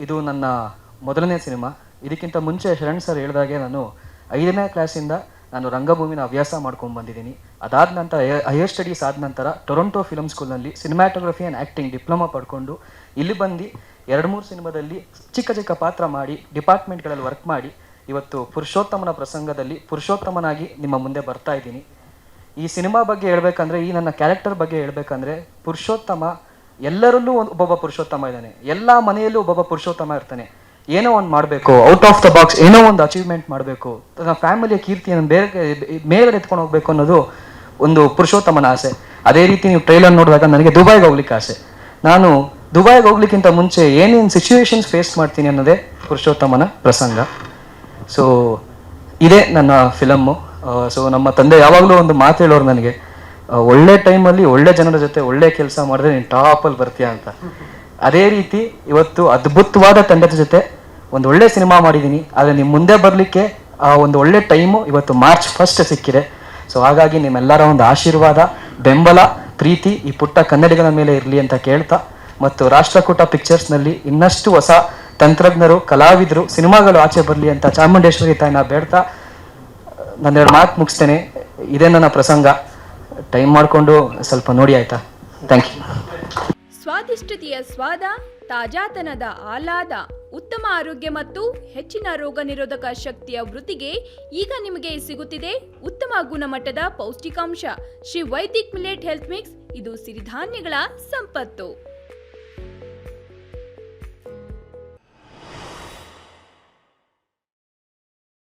ಇದು ನನ್ನ ಮೊದಲನೇ ಸಿನಿಮಾ. ಇದಕ್ಕಿಂತ ಮುಂಚೆ ಶರಣ್ ಸರ್ ಹೇಳಿದಾಗೆ ನಾನು 5ನೇ ಕ್ಲಾಸಿಂದ ನಾನು ರಂಗಭೂಮಿನ ಹವ್ಯಾಸ ಮಾಡ್ಕೊಂಡು ಬಂದಿದ್ದೀನಿ. ಅದಾದ ನಂತರ ಹೈಯರ್ ಸ್ಟಡೀಸ್ ಆದ ನಂತರ ಟೊರೊಂಟೊ ಫಿಲಮ್ ಸ್ಕೂಲ್ನಲ್ಲಿ ಸಿನಿಮ್ಯಾಟೋಗ್ರಫಿ ಆ್ಯಂಡ್ ಆ್ಯಕ್ಟಿಂಗ್ ಡಿಪ್ಲೊಮಾ ಪಡ್ಕೊಂಡು ಇಲ್ಲಿ ಬಂದು 2-3 ಸಿನಿಮಾದಲ್ಲಿ ಚಿಕ್ಕ ಚಿಕ್ಕ ಪಾತ್ರ ಮಾಡಿ ಡಿಪಾರ್ಟ್ಮೆಂಟ್ಗಳಲ್ಲಿ ವರ್ಕ್ ಮಾಡಿ ಇವತ್ತು ಪುರುಷೋತ್ತಮನ ಪ್ರಸಂಗದಲ್ಲಿ ಪುರುಷೋತ್ತಮನಾಗಿ ನಿಮ್ಮ ಮುಂದೆ ಬರ್ತಾ ಇದ್ದೀನಿ. ಈ ಸಿನಿಮಾ ಬಗ್ಗೆ ಹೇಳ್ಬೇಕಂದ್ರೆ, ಈ ನನ್ನ ಕ್ಯಾರೆಕ್ಟರ್ ಬಗ್ಗೆ ಹೇಳ್ಬೇಕಂದ್ರೆ, ಪುರುಷೋತ್ತಮ ಎಲ್ಲರಲ್ಲೂ ಒಬ್ಬೊಬ್ಬ ಪುರುಷೋತ್ತಮ ಇದ್ದಾನೆ. ಎಲ್ಲ ಮನೆಯಲ್ಲೂ ಒಬ್ಬೊಬ್ಬ ಪುರುಷೋತ್ತಮ ಇರ್ತಾನೆ. ಏನೋ ಒಂದು ಮಾಡಬೇಕು, ಔಟ್ ಆಫ್ ದ ಬಾಕ್ಸ್ ಏನೋ ಒಂದು ಅಚೀವ್ಮೆಂಟ್ ಮಾಡಬೇಕು, ತನ್ನ ಫ್ಯಾಮಿಲಿಯ ಕೀರ್ತಿಯನ್ನು ಮೇಲ್ಗಡೆ ಎತ್ಕೊಂಡು ಹೋಗ್ಬೇಕು ಅನ್ನೋದು ಒಂದು ಪುರುಷೋತ್ತಮನ ಆಸೆ. ಅದೇ ರೀತಿ ನೀವು ಟ್ರೈಲರ್ ನೋಡಿದಾಗ ನನಗೆ ದುಬೈಗೆ ಹೋಗ್ಲಿಕ್ಕೆ ಆಸೆ. ನಾನು ದುಬೈಗೆ ಹೋಗ್ಲಿಕ್ಕಿಂತ ಮುಂಚೆ ಏನೇನು ಸಿಚುವೇಶನ್ಸ್ ಫೇಸ್ ಮಾಡ್ತೀನಿ ಅನ್ನೋದೇ ಪುರುಷೋತ್ತಮನ ಪ್ರಸಂಗ. ಸೊ ಇದೇ ನನ್ನ ಫಿಲಮ್ಮು. ಸೊ ನಮ್ಮ ತಂದೆ ಯಾವಾಗಲೂ ಒಂದು ಮಾತು ಹೇಳೋರು ನನಗೆ, ಒಳ್ಳೆ ಟೈಮಲ್ಲಿ ಒಳ್ಳೆ ಜನರ ಜೊತೆ ಒಳ್ಳೆ ಕೆಲಸ ಮಾಡಿದ್ರೆ ನೀನು ಟಾಪಲ್ಲಿ ಬರ್ತೀಯ ಅಂತ. ಅದೇ ರೀತಿ ಇವತ್ತು ಅದ್ಭುತವಾದ ತಂಡದ ಜೊತೆ ಒಂದು ಒಳ್ಳೆ ಸಿನಿಮಾ ಮಾಡಿದ್ದೀನಿ. ಆದರೆ ನಿಮ್ಮ ಮುಂದೆ ಬರಲಿಕ್ಕೆ ಆ ಒಂದು ಒಳ್ಳೆ ಟೈಮು ಇವತ್ತು ಮಾರ್ಚ್ 1 ಸಿಕ್ಕಿದೆ. ಸೊ ಹಾಗಾಗಿ ನಿಮ್ಮೆಲ್ಲರ ಒಂದು ಆಶೀರ್ವಾದ, ಬೆಂಬಲ, ಪ್ರೀತಿ ಈ ಪುಟ್ಟ ಕನ್ನಡಿಗನ ಮೇಲೆ ಇರಲಿ ಅಂತ ಕೇಳ್ತಾ, ಮತ್ತು ರಾಷ್ಟ್ರಕೂಟ ಪಿಕ್ಚರ್ಸ್ನಲ್ಲಿ ಇನ್ನಷ್ಟು ಹೊಸ ತಂತ್ರಜ್ಞರು, ಕಲಾವಿದರು, ಸಿನಿಮಾಗಳು ಆಚೆ ಬರಲಿ ಅಂತ ಚಾಮುಂಡೇಶ್ವರಿ ತಾಯಿನ ಬೇಡ್ತಾ ನಾನೆರಡು ಮಾತು ಮುಗಿಸ್ತೇನೆ. ಇದೇ ನನ್ನ ಪ್ರಸಂಗ. ಟೈಮ್ ಮಾಡಿಕೊಂಡು ಸ್ವಲ್ಪ ನೋಡಿ, ಆಯ್ತಾ? Thank you. ಸ್ವಾದಿಷ್ಟತೆಯ ಸ್ವಾದ, ತಾಜಾತನದ ಆಹ್ಲಾದ, ಉತ್ತಮ ಆರೋಗ್ಯ ಮತ್ತು ಹೆಚ್ಚಿನ ರೋಗ ನಿರೋಧಕ ಶಕ್ತಿಯ ವೃದ್ಧಿಗೆ ಈಗ ನಿಮಗೆ ಸಿಗುತ್ತಿದೆ ಉತ್ತಮ ಗುಣಮಟ್ಟದ ಪೌಷ್ಟಿಕಾಂಶ. Shri Vaidik millet health mix. ಇದು ಸಿರಿಧಾನ್ಯಗಳ ಸಂಪತ್ತು.